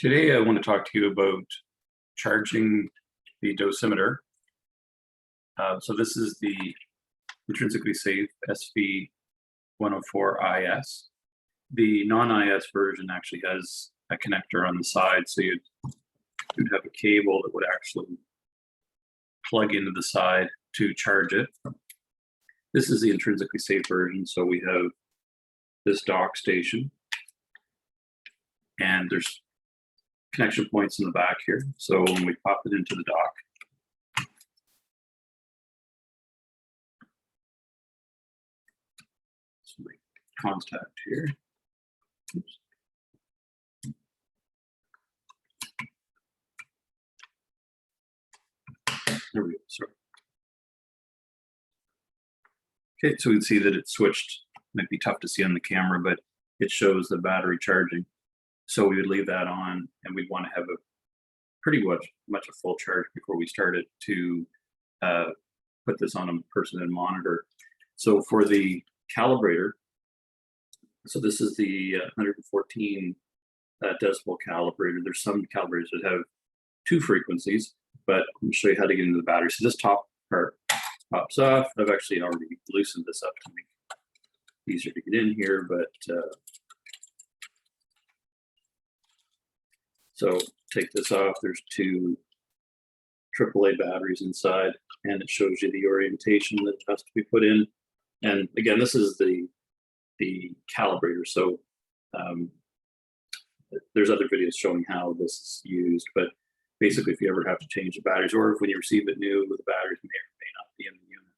Today, I want to talk to you about charging the dosimeter. So this is the intrinsically safe SV104 IS. The non-IS version actually has a connector on the side, so you'd have a cable that would actually plug into the side to charge it. This is the intrinsically safe version, so we have this dock station, and there's connection points in the back here. So when we pop it into the dock, so we contact here. Oops. There we go. Sorry. Okay, so we can see that it's switched. Might be tough to see on the camera, but it shows the battery charging. So we would leave that on, and we'd want to have a pretty much a full charge before we started to put this on a person and monitor. So for the calibrator, so this is the 114 decibel calibrator. There's some calibrators that have two frequencies, but let me show you how to get into the battery. So this top part pops off. I've actually already loosened this up to make it easier to get in here, but so take this off. There's two AAA batteries inside, and it shows you the orientation that has to be put in. And again, this is the calibrator. So there's other videos showing how this is used, but basically if you ever have to change the batteries, or if when you receive it new, the batteries may or may not be in the unit,